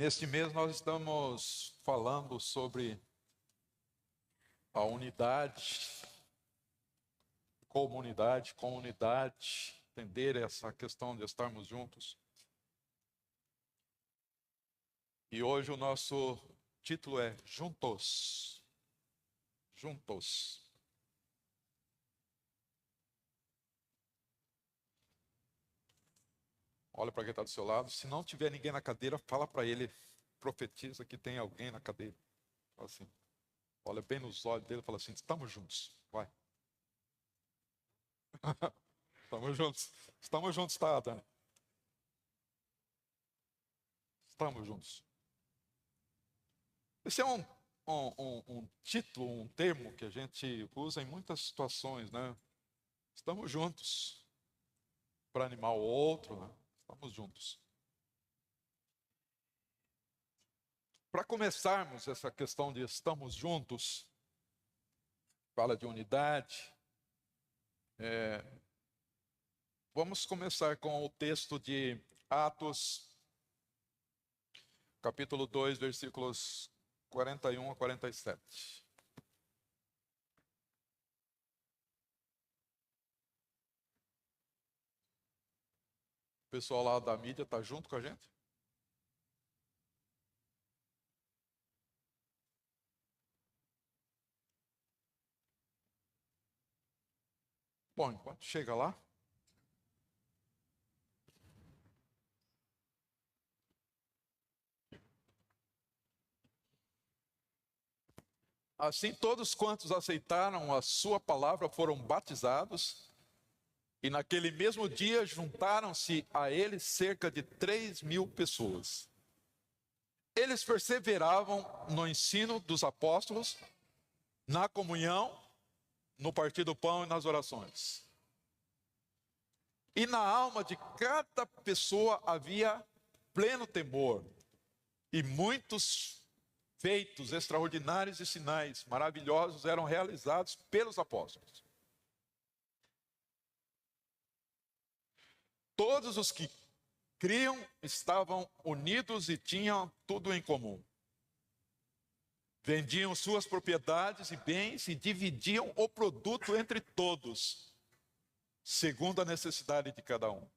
Neste mês nós estamos falando sobre a unidade, comunidade, entender essa questão de estarmos juntos. E hoje o nosso título é Juntos. Juntos. Olha para quem está do seu lado. Se não tiver ninguém na cadeira, fala para ele, profetiza que tem alguém na cadeira. Fala assim, olha bem nos olhos dele e fala assim, estamos juntos, vai. Estamos juntos, tá, Dani? Estamos juntos. Esse é um título, um termo que a gente usa em muitas situações, né? Estamos juntos para animar o outro, né? Estamos juntos. Para começarmos essa questão de estamos juntos, fala de unidade, vamos começar com o texto de Atos, capítulo 2, versículos 41 a 47. O pessoal lá da mídia está junto com a gente? Bom, enquanto chega lá. Assim, todos quantos aceitaram a sua palavra foram batizados, e naquele mesmo dia juntaram-se a ele cerca de 3.000 pessoas. Eles perseveravam no ensino dos apóstolos, na comunhão, no partir do pão e nas orações. E na alma de cada pessoa havia pleno temor, e muitos feitos extraordinários e sinais maravilhosos eram realizados pelos apóstolos. Todos os que criam estavam unidos e tinham tudo em comum. Vendiam suas propriedades e bens e dividiam o produto entre todos, segundo a necessidade de cada um.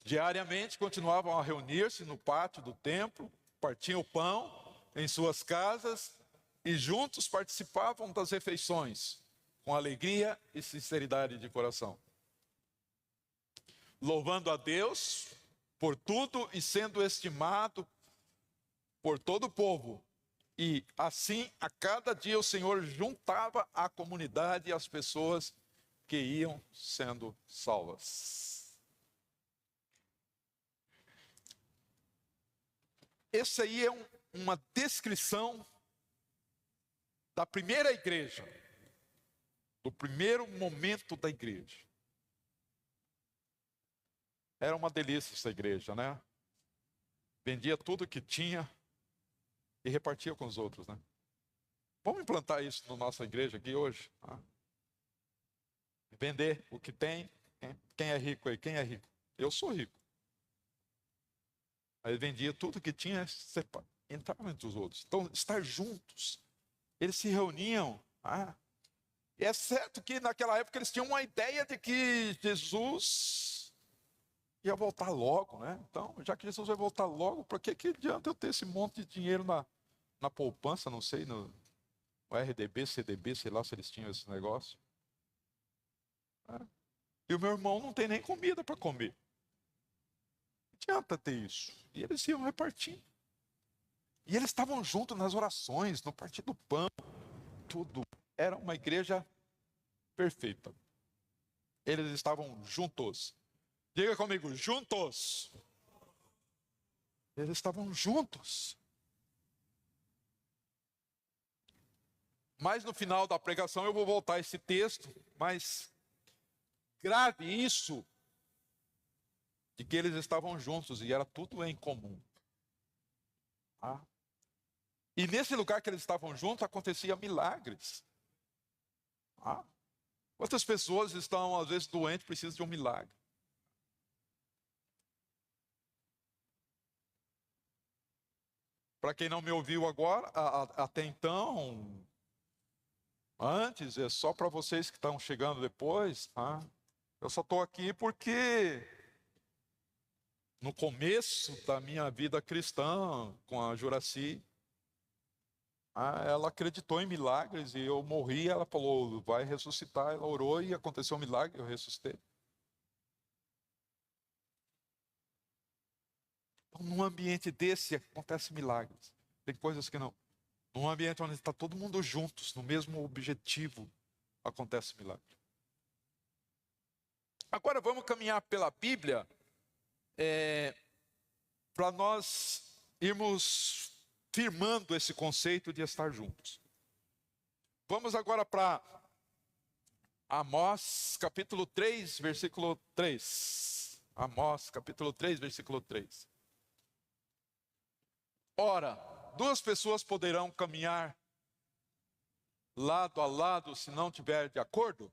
Diariamente continuavam a reunir-se no pátio do templo, partiam o pão em suas casas e juntos participavam das refeições, com alegria e sinceridade de coração, louvando a Deus por tudo e sendo estimado por todo o povo. E assim, a cada dia o Senhor juntava a comunidade e as pessoas que iam sendo salvas. Essa aí é uma descrição da primeira igreja, do primeiro momento da igreja. Era uma delícia essa igreja, né? Vendia tudo que tinha e repartia com os outros, né? Vamos implantar isso na nossa igreja aqui hoje? Tá? Vender o que tem. Quem é rico aí? Quem é rico? Eu sou rico. Aí vendia tudo que tinha, entrava entre os outros. Então, estar juntos. Eles se reuniam. E é certo que naquela época eles tinham uma ideia de que Jesus ia voltar logo, né? Então, já que Jesus vai voltar logo, para que adianta eu ter esse monte de dinheiro na poupança, não sei, no RDB, CDB, sei lá se eles tinham esse negócio. E o meu irmão não tem nem comida para comer. Não adianta ter isso. E eles iam repartindo. E eles estavam juntos nas orações, no partir do pão, tudo. Era uma igreja perfeita. Eles estavam juntos. Diga comigo, juntos. Eles estavam juntos. Mas no final da pregação eu vou voltar a esse texto, mas grave isso, de que eles estavam juntos e era tudo em comum. E nesse lugar que eles estavam juntos, acontecia milagres. Quantas pessoas estão, às vezes, doentes, precisam de um milagre? Para quem não me ouviu agora, até então, antes, é só para vocês que estão chegando depois, tá? Eu só estou aqui porque no começo da minha vida cristã, com a Juraci, ela acreditou em milagres e eu morri. Ela falou, vai ressuscitar. Ela orou e aconteceu um milagre, eu ressuscitei. Então, num ambiente desse, acontecem milagres. Tem coisas que não. Num ambiente onde está todo mundo juntos, no mesmo objetivo, acontece milagre. Agora vamos caminhar pela Bíblia para nós irmos firmando esse conceito de estar juntos. Vamos agora para Amós capítulo 3, versículo 3. Amós capítulo 3, versículo 3. Ora, duas pessoas poderão caminhar lado a lado se não tiver de acordo?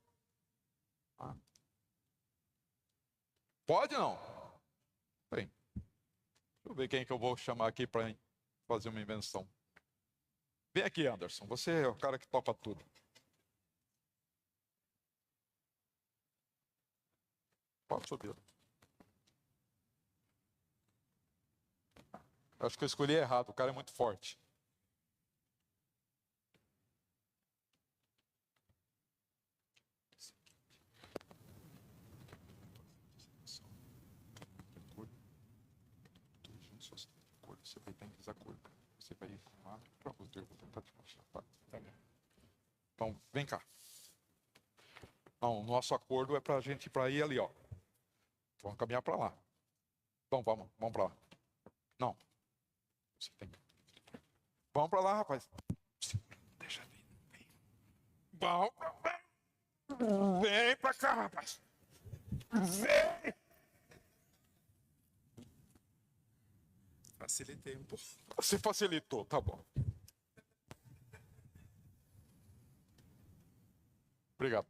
Pode não? Bem, deixa eu ver quem que eu vou chamar aqui para fazer uma invenção. Vem aqui, Anderson, você é o cara que topa tudo. Pode subir. Acho que eu escolhi errado, o cara é muito forte. Você vai ter desacordo. Você vai ir lá para o eu vou tentar te mostrar. Tá? Então, vem cá. Não, o nosso acordo é para a gente ir para ir ali, ó. Vamos caminhar para lá. Então, vamos para lá. Não. Você tem que... Vamos para lá, rapaz. Deixa eu vir. Vamos para lá. Vem para cá, rapaz. Vem. Facilitei um pouco. Você facilitou, tá bom. Obrigado.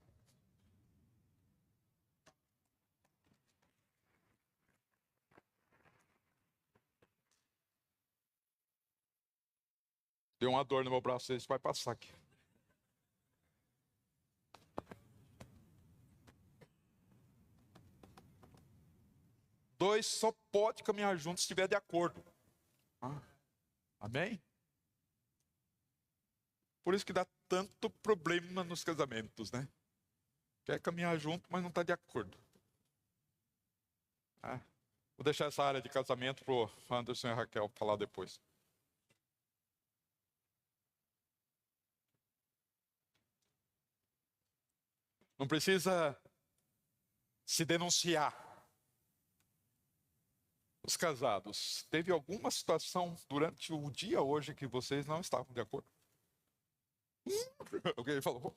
Deu uma dor no meu braço, isso vai passar aqui. Dois só pode caminhar juntos se estiver de acordo. Amém? Por isso que dá tanto problema nos casamentos, né? Quer caminhar junto, mas não está de acordo. Vou deixar essa área de casamento para o Anderson e a Raquel falar depois. Não precisa se denunciar. Os casados, teve alguma situação durante o dia hoje que vocês não estavam de acordo? Alguém falou,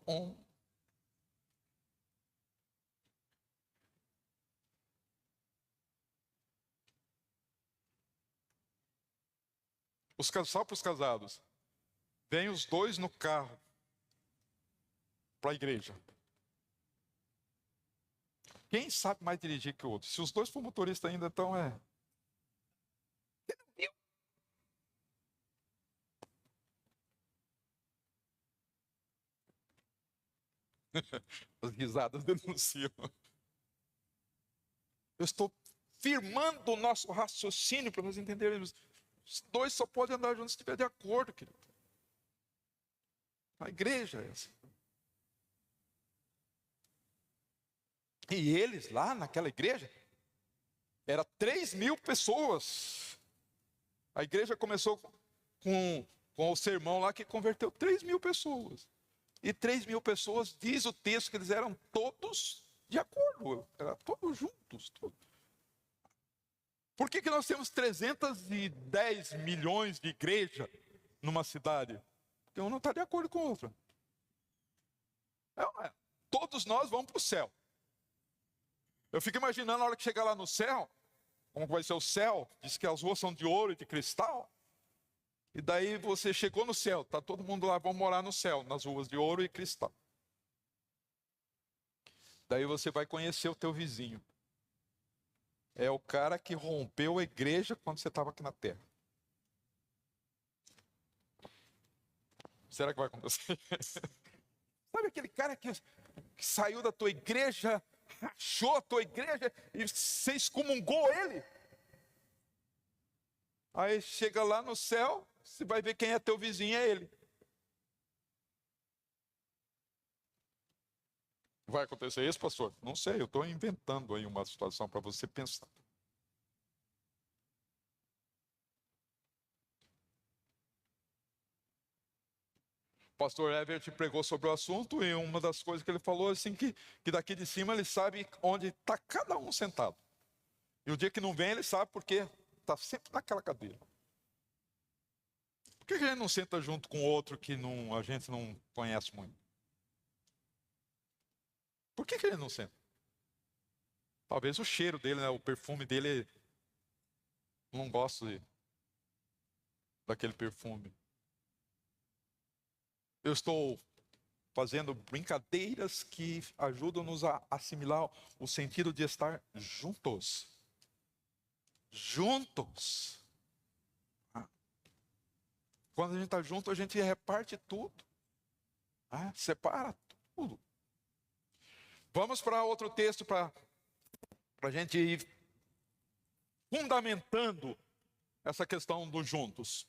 Só para os casados. Vêm os dois no carro para a igreja. Quem sabe mais dirigir que o outro? Se os dois for motoristas ainda, então é... As risadas denunciam. Eu estou firmando o nosso raciocínio para nós entendermos. Os dois só podem andar juntos se estiver de acordo, querido. A igreja é assim. E eles lá naquela igreja, era 3.000 pessoas. A igreja começou com o sermão lá que converteu 3.000 pessoas. E 3.000 pessoas, diz o texto que eles eram todos de acordo, eram todos juntos. Todos. Por que nós temos 310 milhões de igrejas numa cidade? Porque um não está de acordo com o outro. Todos nós vamos para o céu. Eu fico imaginando a hora que chegar lá no céu, como vai ser o céu, diz que as ruas são de ouro e de cristal. E daí você chegou no céu, está todo mundo lá, vamos morar no céu, nas ruas de ouro e cristal. Daí você vai conhecer o teu vizinho. É o cara que rompeu a igreja quando você estava aqui na terra. Será que vai acontecer? Sabe aquele cara que saiu da tua igreja, rachou a tua igreja e você excomungou ele? Aí chega lá no céu, você vai ver quem é teu vizinho, é ele. Vai acontecer isso, pastor? Não sei, eu estou inventando aí uma situação para você pensar. O pastor Everett pregou sobre o assunto e uma das coisas que ele falou assim que daqui de cima ele sabe onde está cada um sentado. E o dia que não vem ele sabe porque está sempre naquela cadeira. Por que a gente não senta junto com outro que a gente não conhece muito? Por que ele não senta? Talvez o cheiro dele, né, o perfume dele, não gosto daquele perfume. Eu estou fazendo brincadeiras que ajudam-nos a assimilar o sentido de estar juntos. Juntos. Quando a gente está junto, a gente reparte tudo. Separa tudo. Vamos para outro texto para a gente ir fundamentando essa questão dos juntos.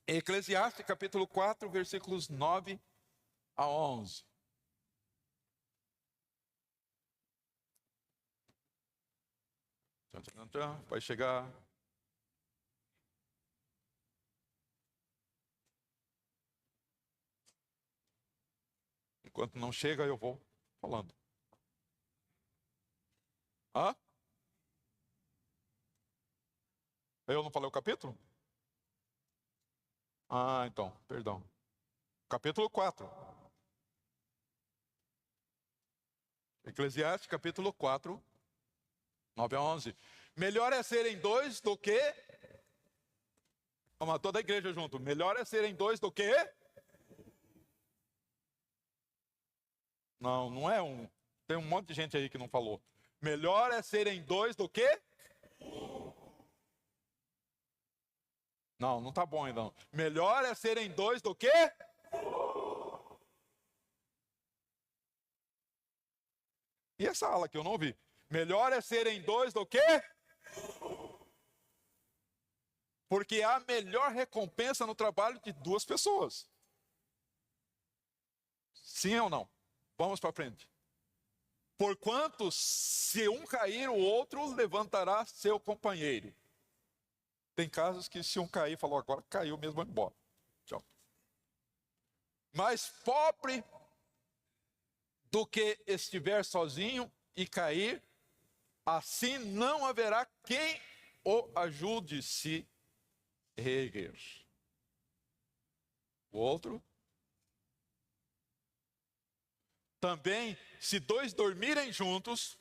Eclesiastes capítulo 4, versículos 9 a 11. Vai chegar. Enquanto não chega, eu vou falando. Eu não falei o capítulo? Então, perdão. Capítulo 4. Eclesiastes, capítulo 4, 9 a 11. Melhor é serem dois do que... Vamos lá, toda a igreja junto. Melhor é serem dois do que... Não é um. Tem um monte de gente aí que não falou. Melhor é serem dois do que... Não tá bom ainda. Melhor é serem dois do que... E essa aula que eu não ouvi? Melhor é serem dois do que... Porque há melhor recompensa no trabalho de duas pessoas. Sim ou não? Vamos para frente. Porquanto, se um cair, o outro levantará seu companheiro. Tem casos que se um cair, falou, agora caiu mesmo, vai embora. Tchau. Mais pobre do que estiver sozinho e cair, assim não haverá quem o ajude se reerguer. O outro. Também, se dois dormirem juntos,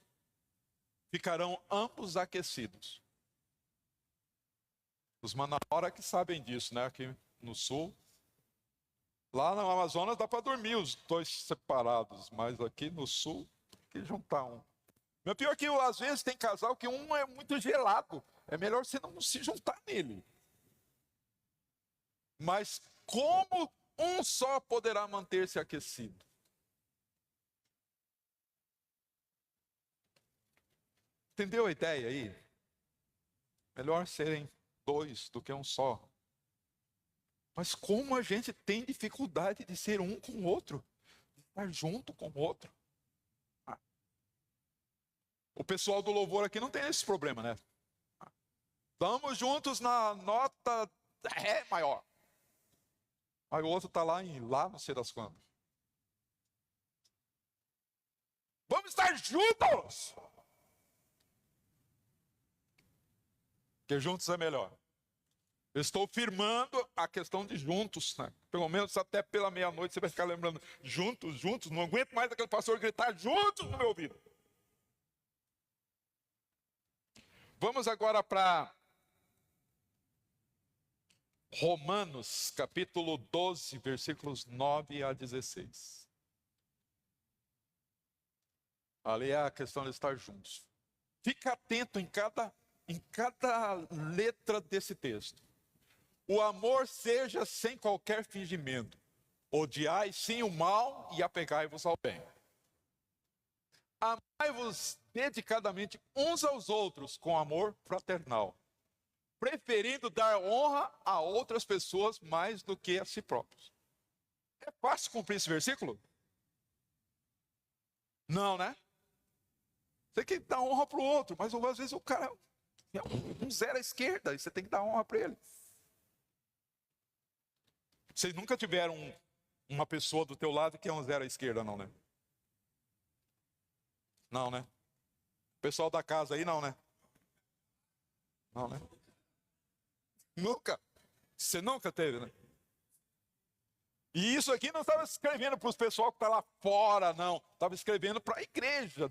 ficarão ambos aquecidos. Os Manauara que sabem disso, né? Aqui no sul. Lá no Amazonas dá para dormir os dois separados, mas aqui no sul tem que juntar um. Meu pior é que às vezes tem casal que um é muito gelado. É melhor você não se juntar nele. Mas como um só poderá manter-se aquecido? Entendeu a ideia aí? Melhor serem dois do que um só. Mas como a gente tem dificuldade de ser um com o outro, de estar junto com o outro. O pessoal do louvor aqui não tem esse problema, né? Estamos juntos na nota Ré maior. Aí o outro está lá não sei das quantas. Vamos estar juntos! Porque juntos é melhor. Eu estou firmando a questão de juntos, né? Pelo menos até pela meia-noite você vai ficar lembrando. Juntos, juntos, não aguento mais aquele pastor gritar juntos no meu ouvido. Vamos agora para Romanos, capítulo 12, versículos 9 a 16. Ali é a questão de estar juntos. Fica atento em cada letra desse texto. O amor seja sem qualquer fingimento. Odiai sim o mal e apegai-vos ao bem. Amai-vos dedicadamente uns aos outros com amor fraternal, preferindo dar honra a outras pessoas mais do que a si próprios. É fácil cumprir esse versículo? Não, né? Você tem que dar honra para o outro, mas às vezes o cara é um zero à esquerda e você tem que dar honra para ele. Vocês nunca tiveram uma pessoa do teu lado que é um zero à esquerda, não, né? Não, né? O pessoal da casa aí, não, né? Não, né? Nunca. Você nunca teve, né? E isso aqui não estava escrevendo para os pessoal que está lá fora, não. Estava escrevendo para a igreja.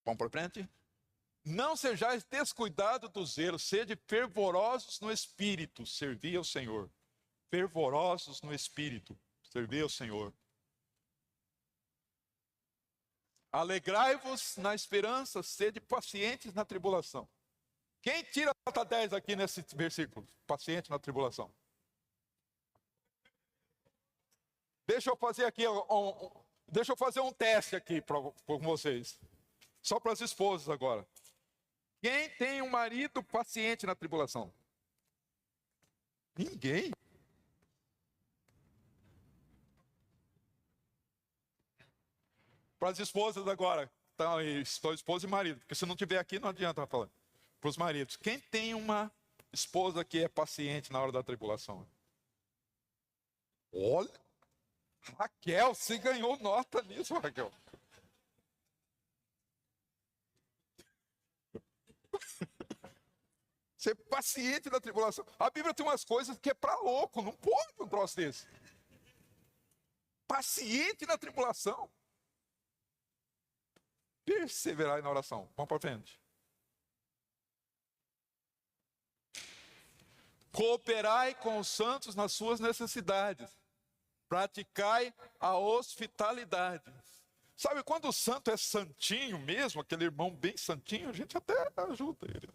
Vamos para frente? Não sejais descuidados do zelo, sede fervorosos no espírito, servi ao Senhor. Fervorosos no espírito, servi ao Senhor. Alegrai-vos na esperança, sede pacientes na tribulação. Quem tira a nota 10 aqui nesse versículo? Paciente na tribulação. Deixa eu fazer aqui um teste aqui com vocês. Só para as esposas agora. Quem tem um marido paciente na tribulação? Ninguém. Para as esposas agora. Então, estou esposa e marido. Porque se não tiver aqui, não adianta falar. Para os maridos. Quem tem uma esposa que é paciente na hora da tribulação? Olha. Raquel, você ganhou nota nisso, Raquel. Ser paciente na tribulação. A Bíblia tem umas coisas que é para louco, não pode um troço desse. Paciente na tribulação. Perseverai na oração. Vamos para frente. Cooperai com os santos nas suas necessidades. Praticai a hospitalidade. Sabe quando o santo é santinho mesmo, aquele irmão bem santinho, a gente até ajuda ele.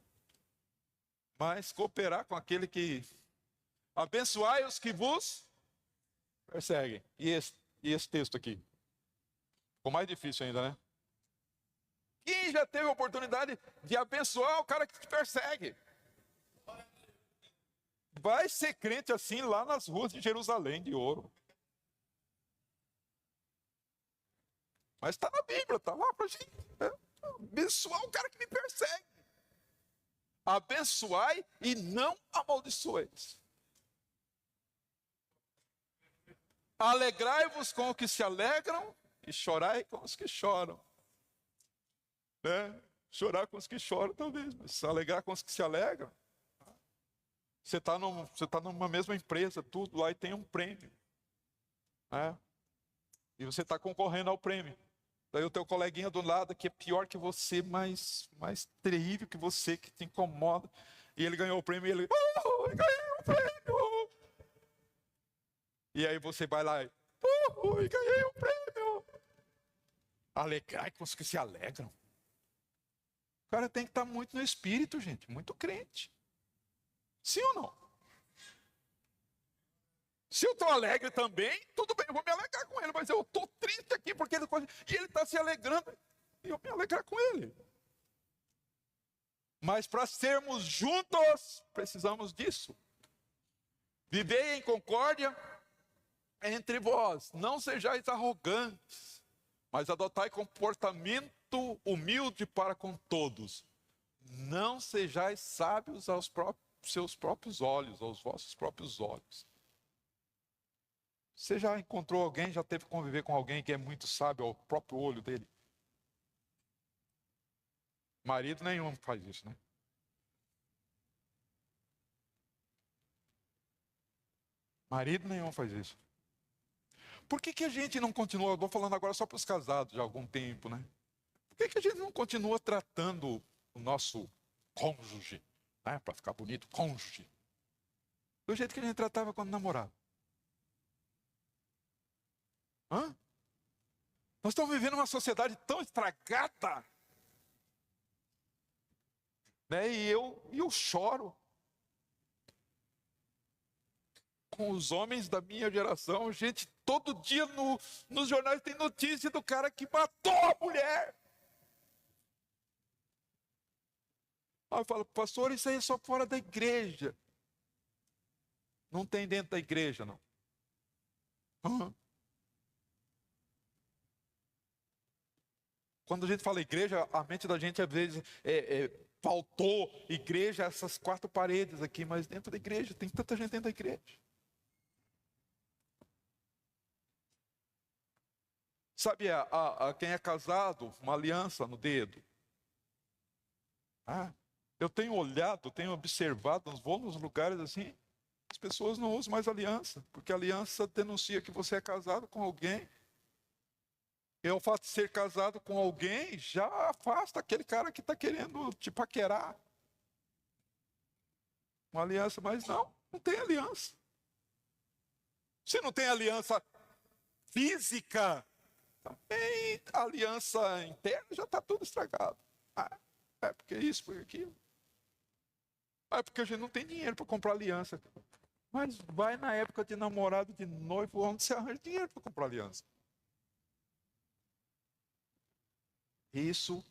Mas cooperar com aquele que... Abençoai os que vos perseguem. E esse texto aqui? Ficou mais difícil ainda, né? Quem já teve a oportunidade de abençoar o cara que te persegue? Vai ser crente assim lá nas ruas de Jerusalém de ouro. Mas está na Bíblia, está lá para a gente abençoar o cara que me persegue. Abençoai e não amaldiçoeis. Alegrai-vos com os que se alegram e chorai com os que choram. Né? Chorar com os que choram talvez, mas se alegrar com os que se alegram. Você está numa mesma empresa, tudo lá e tem um prêmio. Né? E você está concorrendo ao prêmio. Daí o teu coleguinha do lado, que é pior que você, mais terrível que você, que te incomoda. E ele ganhou o prêmio e ele... eu ganhei o prêmio! E aí você vai lá e... eu ganhei o prêmio! Alegrai com os que se alegram. O cara tem que estar muito no espírito, gente. Muito crente. Sim ou não? Se eu estou alegre também, tudo bem, eu vou me alegrar com ele. Mas eu estou triste aqui porque ele está se alegrando. E eu me alegrar com ele. Mas para sermos juntos, precisamos disso. Vivei em concórdia entre vós. Não sejais arrogantes, mas adotai comportamento humilde para com todos. Não sejais sábios aos seus próprios olhos, aos vossos próprios olhos. Você já encontrou alguém, já teve que conviver com alguém que é muito sábio ao próprio olho dele? Marido nenhum faz isso, né? Marido nenhum faz isso. Por que a gente não continua, estou falando agora só para os casados de algum tempo, né? Por que a gente não continua tratando o nosso cônjuge, né? Para ficar bonito, cônjuge, do jeito que a gente tratava quando namorava? Hã? Nós estamos vivendo uma sociedade tão estragada. né? E eu choro com os homens da minha geração. Gente, todo dia nos jornais tem notícia do cara que matou a mulher. Aí eu falo, pastor, isso aí é só fora da igreja. Não tem dentro da igreja, não. Uhum. Quando a gente fala igreja, a mente da gente às vezes faltou igreja, essas quatro paredes aqui, mas dentro da igreja, tem tanta gente dentro da igreja. Sabe, quem é casado, uma aliança no dedo. Eu tenho olhado, tenho observado, vou nos lugares assim, as pessoas não usam mais aliança, porque a aliança denuncia que você é casado com alguém. E o fato de ser casado com alguém já afasta aquele cara que está querendo te paquerar. Uma aliança, mas não tem aliança. Se não tem aliança física, também a aliança interna já está tudo estragado. É porque isso, porque aquilo. É porque a gente não tem dinheiro para comprar aliança. Mas vai na época de namorado, de noivo, onde você arranja dinheiro para comprar aliança. Isso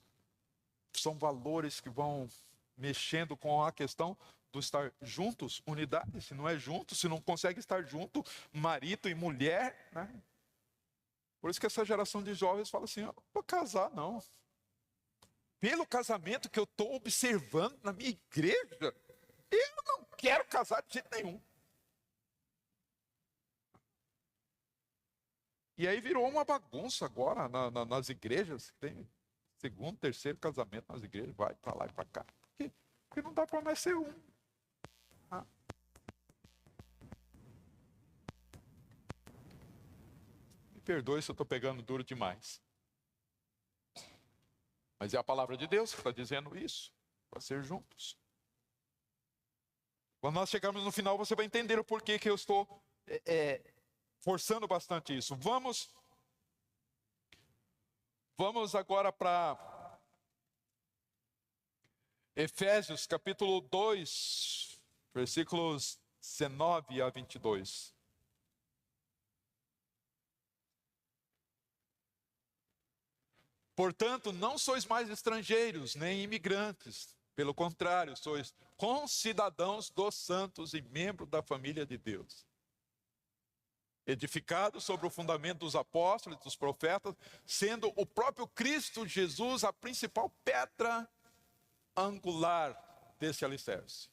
são valores que vão mexendo com a questão do estar juntos, unidade. Se não é junto, se não consegue estar junto, marido e mulher, né? Por isso que essa geração de jovens fala assim, eu não vou casar não. Pelo casamento que eu estou observando na minha igreja, eu não quero casar de jeito nenhum. E aí virou uma bagunça agora nas igrejas. Tem segundo, terceiro casamento nas igrejas, vai para lá e para cá. Porque não dá para mais ser um. Me perdoe se eu estou pegando duro demais. Mas é a palavra de Deus que está dizendo isso, para ser juntos. Quando nós chegarmos no final, você vai entender o porquê que eu estou forçando bastante isso. Vamos agora para Efésios capítulo 2, versículos 19 a 22. Portanto, não sois mais estrangeiros, nem imigrantes. Pelo contrário, sois concidadãos dos santos e membros da família de Deus. Edificados sobre o fundamento dos apóstolos e dos profetas, sendo o próprio Cristo Jesus a principal pedra angular desse alicerce.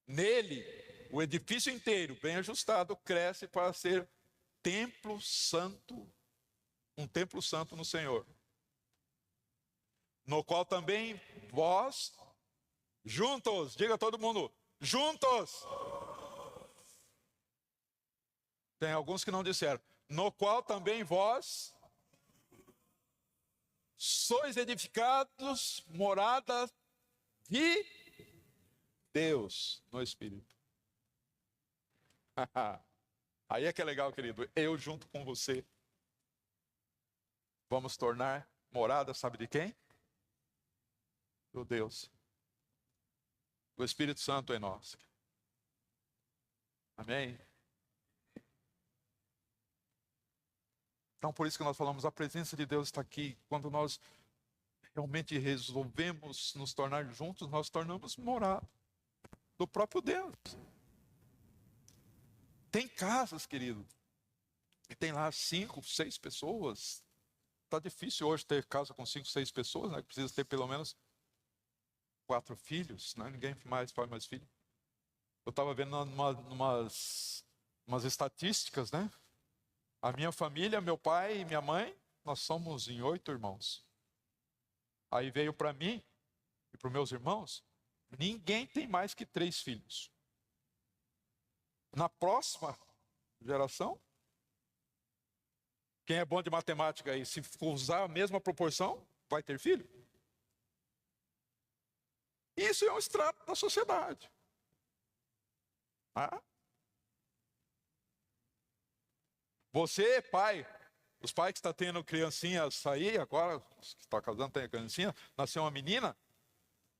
Nele, o edifício inteiro, bem ajustado, cresce para ser templo santo, um templo santo no Senhor, no qual também vós, juntos, diga todo mundo, juntos. Tem alguns que não disseram, no qual também vós sois edificados, morada de Deus no Espírito. Aí é que é legal, querido, eu junto com você. Vamos tornar morada, sabe de quem? Do Deus. Do Espírito Santo em nós. Amém? Então, por isso que nós falamos, a presença de Deus está aqui. Quando nós realmente resolvemos nos tornar juntos, nós tornamos morada do próprio Deus. Tem casas, querido, que tem lá 5, 6 pessoas. Está difícil hoje ter casa com 5, 6 pessoas, né? Precisa ter pelo menos 4 filhos, né? Ninguém mais faz mais filho. Eu estava vendo umas estatísticas, né? A minha família, meu pai e minha mãe, nós somos em 8 irmãos. Aí veio para mim e para os meus irmãos, ninguém tem mais que 3 filhos. Na próxima geração, quem é bom de matemática aí, se usar a mesma proporção, vai ter filho? Isso é um extrato da sociedade. Você, pai, os pais que estão tendo criancinhas aí, agora, os que estão casando, tem criancinha, nasceu uma menina,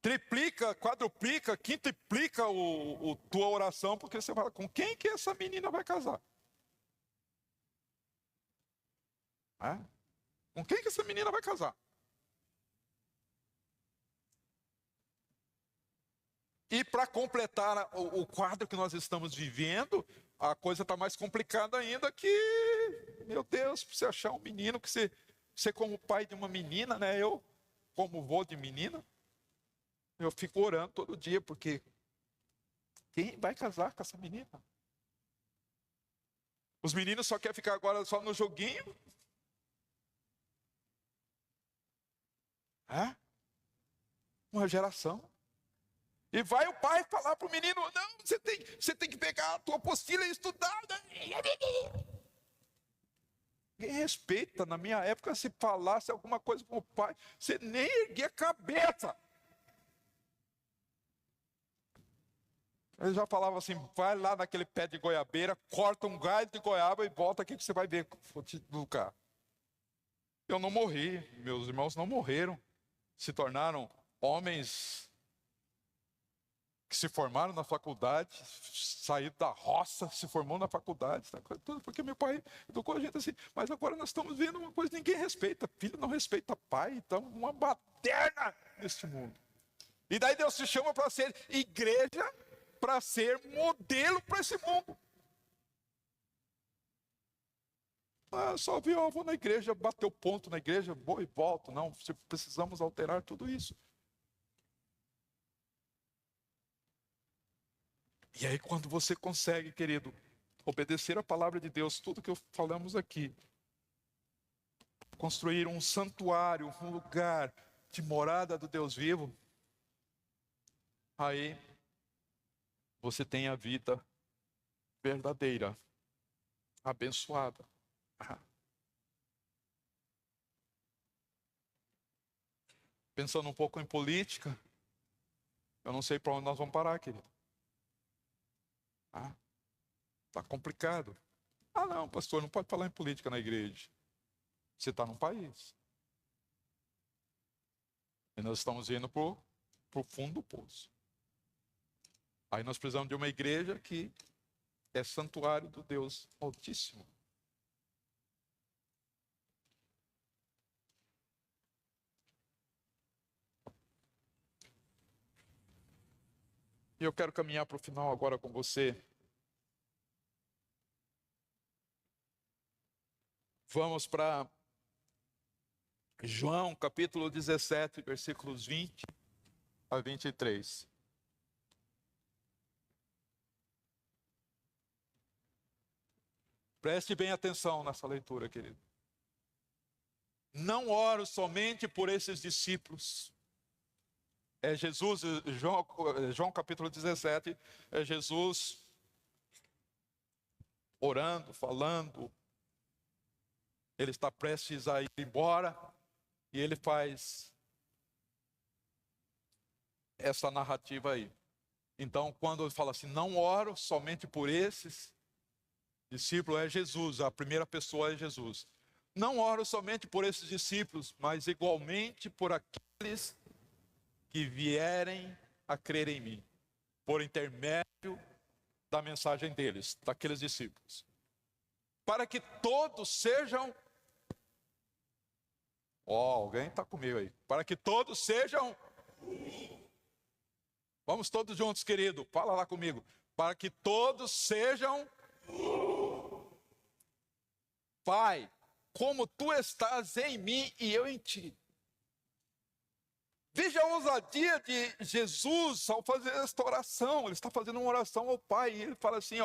triplica, quadruplica, quintuplica tua oração, porque você fala, com quem que essa menina vai casar? É? Com quem que essa menina vai casar? E para completar o quadro que nós estamos vivendo, a coisa está mais complicada ainda que, meu Deus, para você achar um menino que você como pai de uma menina, né? Eu, como vô de menina, eu fico orando todo dia, porque quem vai casar com essa menina? Os meninos só querem ficar agora só no joguinho. É? Uma geração. E vai o pai falar para o menino, não, você tem que pegar a tua apostila e estudar. Ninguém respeita. Na minha época, se falasse alguma coisa com o pai, você nem erguia a cabeça. Ele já falava assim, vai lá naquele pé de goiabeira, corta um galho de goiaba e volta aqui que você vai ver, vou te educar. Eu não morri, meus irmãos não morreram, se tornaram homens que se formaram na faculdade, saíram da roça, se formou na faculdade, tudo porque meu pai educou a gente assim. Mas agora nós estamos vendo uma coisa que ninguém respeita. Filho não respeita pai, então uma baderna neste mundo. E daí Deus te chama para ser igreja, para ser modelo para esse mundo. Ah, só vi, eu vou na igreja, bateu ponto na igreja, vou e volto. Não, precisamos alterar tudo isso. E aí quando você consegue, querido, obedecer a palavra de Deus, tudo que falamos aqui, construir um santuário, um lugar de morada do Deus vivo, aí você tem a vida verdadeira, abençoada. Pensando um pouco em política, eu não sei para onde nós vamos parar, querido. Está complicado. Ah, não, pastor, não pode falar em política na igreja. Você está num país. E nós estamos indo para o fundo do poço. Aí nós precisamos de uma igreja que é santuário do Deus Altíssimo. E eu quero caminhar para o final agora com você. Vamos para João, capítulo 17, versículos 20 a 23. Preste bem atenção nessa leitura, querido. Não oro somente por esses discípulos. É Jesus, João capítulo 17, é Jesus orando, falando. Ele está prestes a ir embora e ele faz essa narrativa aí. Então, quando ele fala assim, não oro somente por esses discípulos, é Jesus, a primeira pessoa é Jesus. Não oro somente por esses discípulos, mas igualmente por aqueles que vierem a crer em mim, por intermédio da mensagem deles, daqueles discípulos. Para que todos sejam... alguém está comigo aí. Para que todos sejam... Vamos todos juntos, querido. Fala lá comigo. Para que todos sejam... Pai, como tu estás em mim e eu em ti. Veja a ousadia de Jesus ao fazer esta oração. Ele está fazendo uma oração ao Pai. E ele fala assim,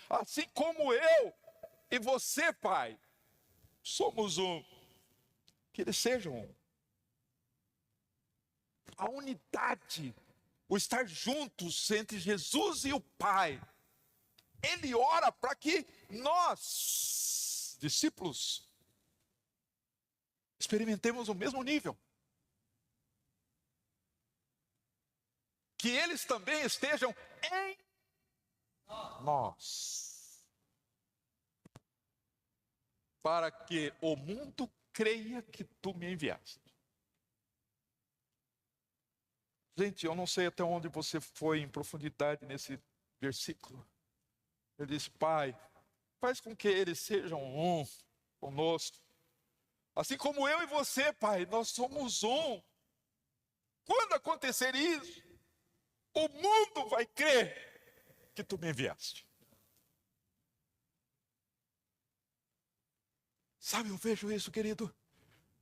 assim como eu e você, Pai, somos um. Que eles sejam um. A unidade, o estar juntos entre Jesus e o Pai. Ele ora para que nós, discípulos, experimentemos o mesmo nível. Que eles também estejam em nós. Para que o mundo creia que tu me enviaste. Gente, eu não sei até onde você foi em profundidade nesse versículo. Ele disse: Pai, faz com que eles sejam um conosco. Assim como eu e você, Pai, nós somos um. Quando acontecer isso, o mundo vai crer que tu me enviaste. Sabe, eu vejo isso, querido.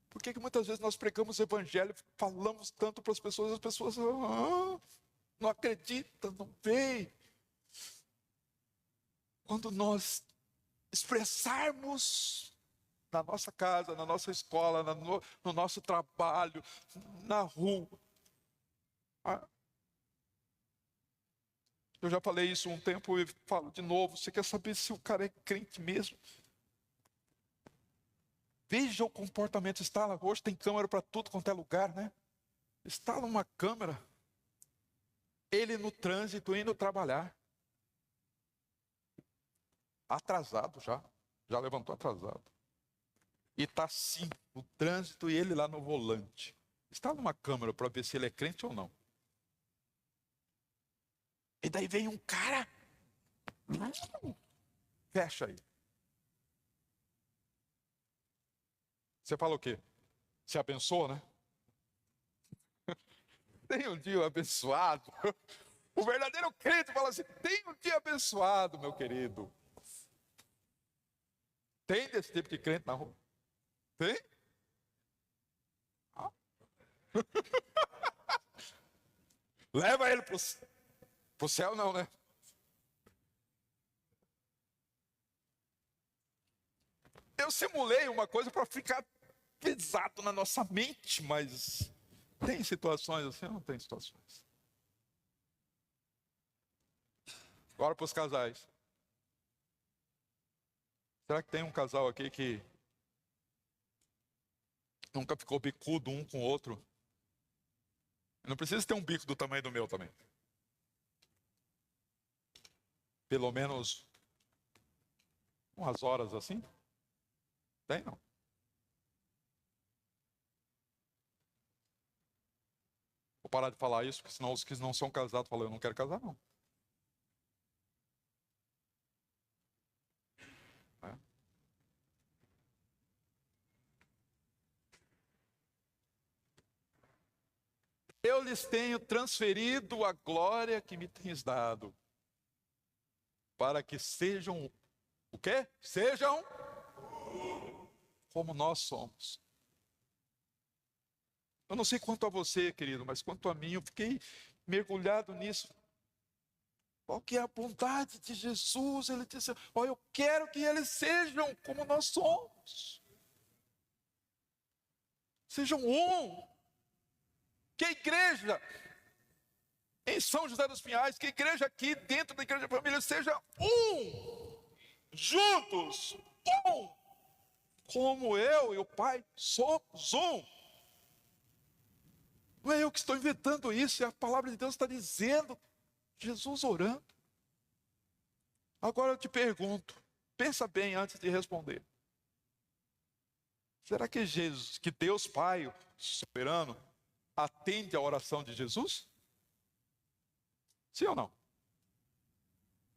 Por que muitas vezes nós pregamos o evangelho, falamos tanto para as pessoas não acreditam, não veem. Quando nós expressarmos na nossa casa, na nossa escola, no nosso trabalho, na rua. Eu já falei isso um tempo e falo de novo. Você quer saber se o cara é crente mesmo? Veja o comportamento. Hoje tem câmera para tudo quanto é lugar, né? Instala uma câmera. Ele no trânsito, indo trabalhar. Atrasado já. Já levantou atrasado. E está assim, no trânsito e ele lá no volante. Instala uma câmera para ver se ele é crente ou não. E daí vem um cara. Fecha aí. Você fala o quê? Se abençoa, né? Tem um dia abençoado. O verdadeiro crente fala assim: tem um dia abençoado, meu querido. Tem desse tipo de crente na rua? Tem? Ah. Leva ele pro céu, não, né? Eu simulei uma coisa para ficar pesado na nossa mente, mas tem situações assim ou não tem situações? Agora para os casais. Será que tem um casal aqui que nunca ficou bicudo um com o outro? Não precisa ter um bico do tamanho do meu também. Pelo menos umas horas assim? Tem não? Vou parar de falar isso, porque senão os que não são casados falam: eu não quero casar não. É. Eu lhes tenho transferido a glória que me tens dado, para que sejam, o quê? Sejam como nós somos. Eu não sei quanto a você, querido, mas quanto a mim, eu fiquei mergulhado nisso. Qual que é a bondade de Jesus? Ele disse: eu quero que eles sejam como nós somos. Sejam um. Que igreja em São José dos Pinhais, que igreja aqui dentro da igreja da família seja um. Juntos, um. Como eu e o Pai somos um. Não é eu que estou inventando isso, a palavra de Deus está dizendo. Jesus orando. Agora eu te pergunto, pensa bem antes de responder. Será que Jesus, que Deus Pai, o soberano, atende a oração de Jesus? Sim ou não?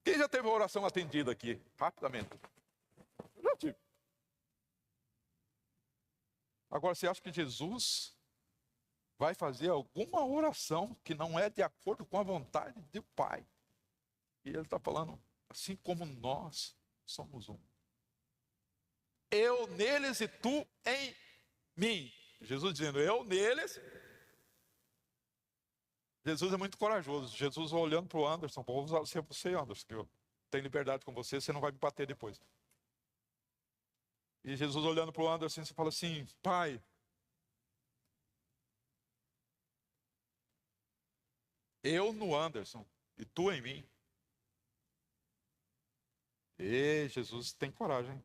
Quem já teve uma oração atendida aqui? Rapidamente. Eu já tive. Agora, você acha que Jesus vai fazer alguma oração que não é de acordo com a vontade do Pai? E ele está falando: assim como nós somos um. Eu neles e tu em mim. Jesus dizendo: eu neles. Jesus é muito corajoso. Jesus olhando para o Anderson: vou usar você, Anderson, que eu tenho liberdade com você, você não vai me bater depois. E Jesus olhando para o Anderson, você fala assim: Pai, eu no Anderson e tu em mim. E Jesus tem coragem.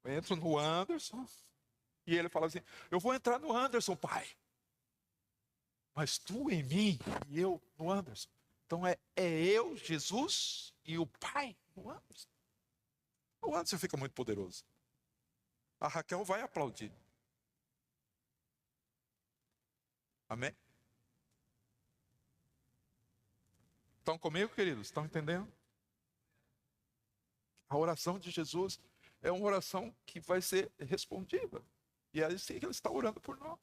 Eu entro no Anderson e ele fala assim: eu vou entrar no Anderson, Pai. Mas tu em mim e eu no Anderson. Então é eu, Jesus, e o Pai no Anderson. O Anderson fica muito poderoso. A Raquel vai aplaudir. Amém? Estão comigo, queridos? Estão entendendo? A oração de Jesus é uma oração que vai ser respondida. E é assim que ele está orando por nós.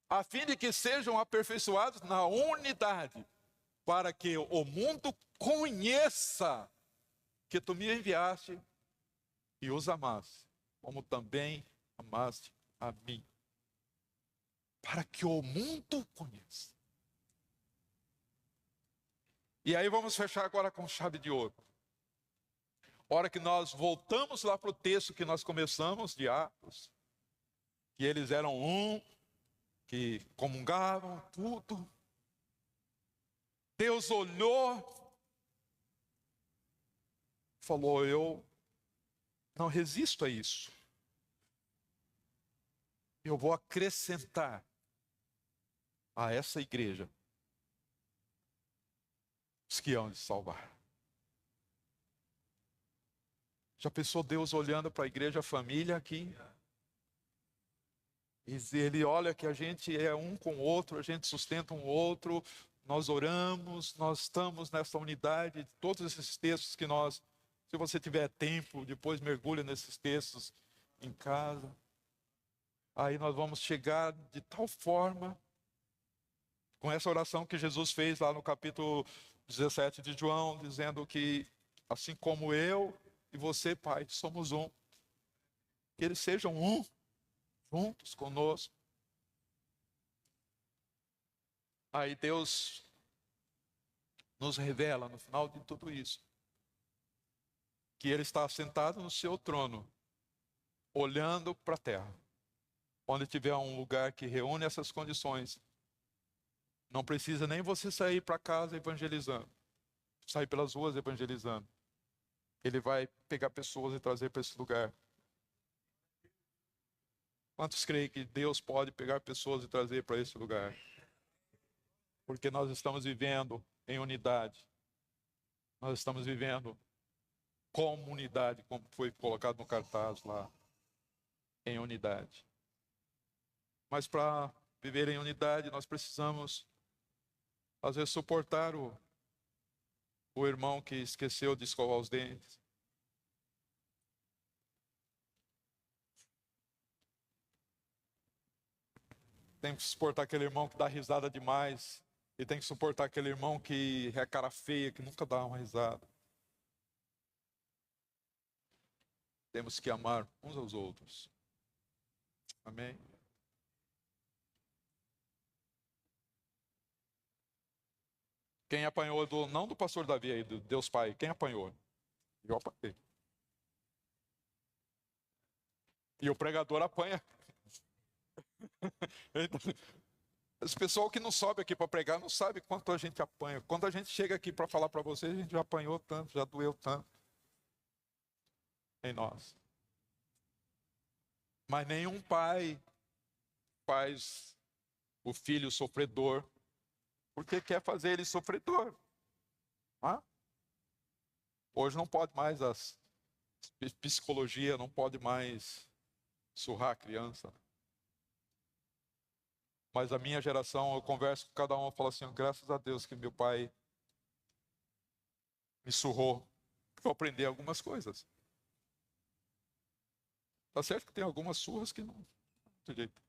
A fim de que sejam aperfeiçoados na unidade, para que o mundo conheça que tu me enviaste e os amaste, como também amaste a mim. Para que o mundo conheça. E aí vamos fechar agora com chave de ouro. Hora que nós voltamos lá para o texto que nós começamos, de Atos, que eles eram um, que comungavam, tudo. Deus olhou, falou, eu não resisto a isso. Eu vou acrescentar a essa igreja os que hão de salvar. Já pensou Deus olhando para a igreja, a família aqui? E ele olha que a gente é um com o outro, a gente sustenta um outro, nós oramos, nós estamos nessa unidade, todos esses textos que nós, se você tiver tempo, depois mergulha nesses textos em casa. Aí nós vamos chegar de tal forma, com essa oração que Jesus fez lá no capítulo 17 de João, dizendo que assim como eu e você, Pai, somos um. Que eles sejam um, juntos conosco. Aí Deus nos revela, no final de tudo isso, que Ele está sentado no seu trono, olhando para a terra. Onde tiver um lugar que reúne essas condições, não precisa nem você sair para casa evangelizando, sair pelas ruas evangelizando. Ele vai pegar pessoas e trazer para esse lugar. Quantos creem que Deus pode pegar pessoas e trazer para esse lugar? Porque nós estamos vivendo em unidade. Nós estamos vivendo comunidade, como foi colocado no cartaz lá. Em unidade. Mas para viver em unidade, nós precisamos, às vezes, suportar o irmão que esqueceu de escovar os dentes. Tem que suportar aquele irmão que dá risada demais. E tem que suportar aquele irmão que é cara feia, que nunca dá uma risada. Temos que amar uns aos outros. Amém? Quem apanhou, não do pastor Davi aí, do Deus Pai, quem apanhou? Eu apanhei. E o pregador apanha. Esse pessoal que não sobe aqui para pregar não sabe quanto a gente apanha. Quando a gente chega aqui para falar para vocês, a gente já apanhou tanto, já doeu tanto em nós. Mas nenhum pai faz o filho sofredor porque quer fazer ele sofredor. Ah? Hoje não pode mais psicologia, não pode mais surrar a criança. Mas a minha geração, eu converso com cada um e falo assim, graças a Deus que meu pai me surrou. Eu aprendi algumas coisas. Tá certo que tem algumas surras que não tem jeito.